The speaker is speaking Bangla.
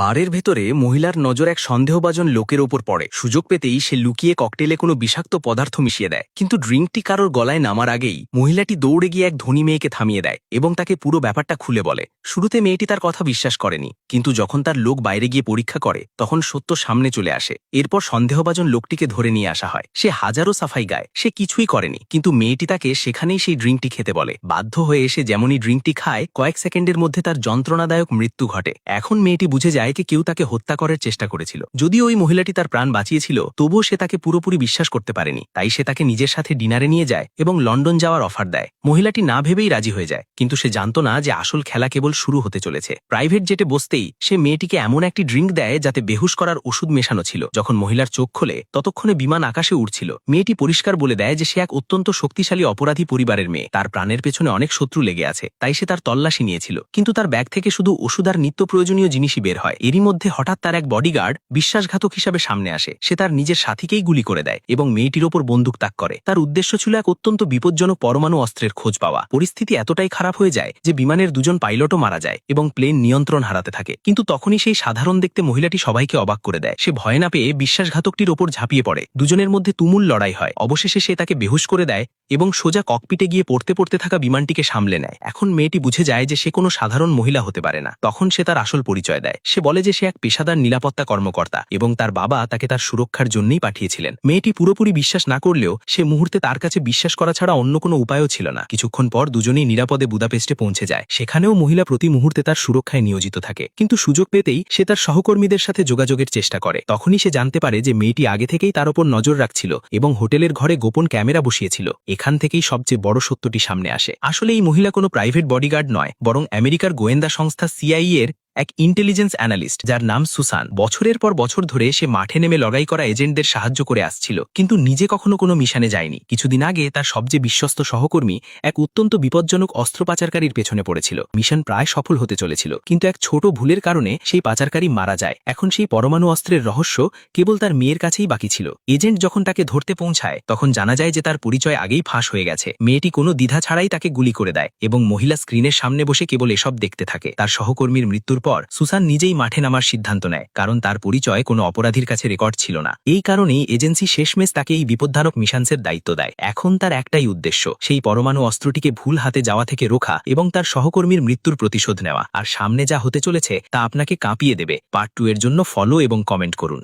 বারের ভেতরে মহিলার নজর এক সন্দেহভাজন লোকের ওপর পড়ে। সুযোগ পেতেই সে লুকিয়ে ককটেলে কোনো বিষাক্ত পদার্থ মিশিয়ে দেয়, কিন্তু ড্রিঙ্কটি কারোর গলায় নামার আগেই মহিলাটি দৌড়ে গিয়ে এক ধনী মেয়েকে থামিয়ে দেয় এবং তাকে পুরো ব্যাপারটা খুলে বলে। শুরুতে মেয়েটি তার কথা বিশ্বাস করেনি, কিন্তু যখন তার লোক বাইরে গিয়ে পরীক্ষা করে তখন সত্য সামনে চলে আসে। এরপর সন্দেহভাজন লোকটিকে ধরে নিয়ে আসা হয়। সে হাজারো সাফাই গায়, সে কিছুই করেনি, কিন্তু মেয়েটি তাকে সেখানেই সেই ড্রিঙ্কটি খেতে বলে। বাধ্য হয়ে এসে যেমনই ড্রিঙ্কটি খায়, কয়েক সেকেন্ডের মধ্যে তার যন্ত্রণাদায়ক মৃত্যু ঘটে। এখন মেয়েটি বুঝে যায় যে কেউ তাকে হত্যা করার চেষ্টা করেছিল। যদিও ওই মহিলাটি তার প্রাণ বাঁচিয়েছিল, তবুও সে তাকে পুরোপুরি বিশ্বাস করতে পারেনি। তাই সে তাকে নিজের সাথে ডিনারে নিয়ে যায় এবং লন্ডন যাওয়ার অফার দেয়। মহিলাটি না ভেবেই রাজি হয়ে যায়, কিন্তু সে জানত না যে আসল খেলা কেবল শুরু হতে চলেছে। প্রাইভেট জেটে বসতেই সে মেয়েটিকে এমন একটি ড্রিঙ্ক দেয় যাতে বেহুশ করার ওষুধ মেশানো ছিল। যখন মহিলার চোখ খোলে ততক্ষণে বিমান আকাশে উড়ছিল। মেয়েটি পরিষ্কার বলে দেয় যে সে এক অত্যন্ত শক্তিশালী অপরাধী পরিবারের মেয়ে, তার প্রাণের পেছনে অনেক শত্রু লেগে আছে, তাই সে তার তল্লাশি নিয়েছিল। কিন্তু তার ব্যাগ থেকে শুধু ওষুধ আর নিত্য প্রয়োজনীয় জিনিসই বের হয়। এরই মধ্যে হঠাৎ তার এক বডিগার্ড বিশ্বাসঘাতক হিসাবে সামনে আসে। সে তার নিজের সাথীকেই গুলি করে দেয় এবং মেয়েটির ওপর বন্দুক তাক করে। তার উদ্দেশ্য ছিল এক অত্যন্ত বিপজ্জনক পরমাণু অস্ত্রের খোঁজ পাওয়া। পরিস্থিতি এতটাই খারাপ হয়ে যায় যে বিমানের দুজন পাইলটও মারা যায় এবং প্লেন নিয়ন্ত্রণ হারাতে থাকে। কিন্তু তখনই সেই সাধারণ দেখতে মহিলাটি সবাইকে অবাক করে দেয়। সে ভয় না পেয়ে বিশ্বাসঘাতকটির ওপর ঝাঁপিয়ে পড়ে। দুজনের মধ্যে তুমুল লড়াই হয়। অবশেষে সে তাকে বেহুশ করে দেয় এবং সোজা ককপিটে গিয়ে পড়তে থাকা বিমানটিকে সামলে নেয়। এখন মেয়েটি বুঝে যায় যে সে কোনো সাধারণ মহিলা হতে পারে না। তখন সে তার আসল পরিচয় দেয়। সে বলে যে সে এক পেশাদার নিরাপত্তা কর্মকর্তা এবং তার বাবা তাকে তার সুরক্ষার জন্যই পাঠিয়েছিলেন। মেয়েটি পুরোপুরি বিশ্বাস না করলেও সে মুহূর্তে তার কাছে বিশ্বাস করা ছাড়া অন্য কোনো উপায়ও ছিল না। কিছুক্ষণ পর দুজনেই নিরাপদে বুদাপেস্টে পৌঁছে যায়। সেখানেও মহিলা প্রতি মুহূর্তে তার সুরক্ষায় নিয়োজিত থাকে, কিন্তু সুযোগ পেতেই সে তার সহকর্মীদের সাথে যোগাযোগের চেষ্টা করে। তখনই সে জানতে পারে যে মেয়েটি আগে থেকেই তার ওপর নজর রাখছিল এবং হোটেলের ঘরে গোপন ক্যামেরা বসিয়েছিল। এখান থেকেই সবচেয়ে বড় সত্যটি সামনে আসে। আসলে এই মহিলা কোনো প্রাইভেট বডিগার্ড নয়, বরং আমেরিকার গোয়েন্দা সংস্থা সিআইএ এর এক ইন্টেলিজেন্স অ্যানালিস্ট, যার নাম সুসান। বছরের পর বছর ধরে সে মাঠে নেমে লড়াই করা এজেন্টদের সাহায্য করে আসছিল, কিন্তু নিজে কখনো কোনো মিশনে যায়নি। কিছুদিন আগে তার সবচেয়ে বিশ্বস্ত সহকর্মী এক অত্যন্ত বিপজ্জনক অস্ত্র পাচারকারীর পেছনে পড়েছিল। মিশন প্রায় সফল হতে চলেছিল, কিন্তু এক ছোট ভুলের কারণে সেই পাচারকারী মারা যায়। এখন সেই পরমাণু অস্ত্রের রহস্য কেবল তার মেয়ের কাছেই বাকি ছিল। এজেন্ট যখন তাকে ধরতে পৌঁছায় তখন জানা যায় যে তার পরিচয় আগেই ফাঁস হয়ে গেছে। মেয়েটি কোনো দ্বিধা ছাড়াই তাকে গুলি করে দেয় এবং মহিলা স্ক্রিনের সামনে বসে কেবল এসব দেখতে থাকে। তার সহকর্মীর মৃত্যুর পর সুসান নিজেই মাঠে নামার সিদ্ধান্ত নেয়, কারণ তার পরিচয় কোনো অপরাধীর কাছে রেকর্ড ছিল না। এই কারণেই এজেন্সি শেষমেশ তাকে এই বিপজ্জনক মিশনসের দায়িত্ব দেয়। এখন তার একটাই উদ্দেশ্য, সেই পরমাণু অস্ত্রটিকে ভুল হাতে যাওয়া থেকে রোখা এবং তার সহকর্মীর মৃত্যুর প্রতিশোধ নেওয়া। আর সামনে যা হতে চলেছে তা আপনাকে কাঁপিয়ে দেবে। পার্ট 2 এর জন্য ফলো এবং কমেন্ট করুন।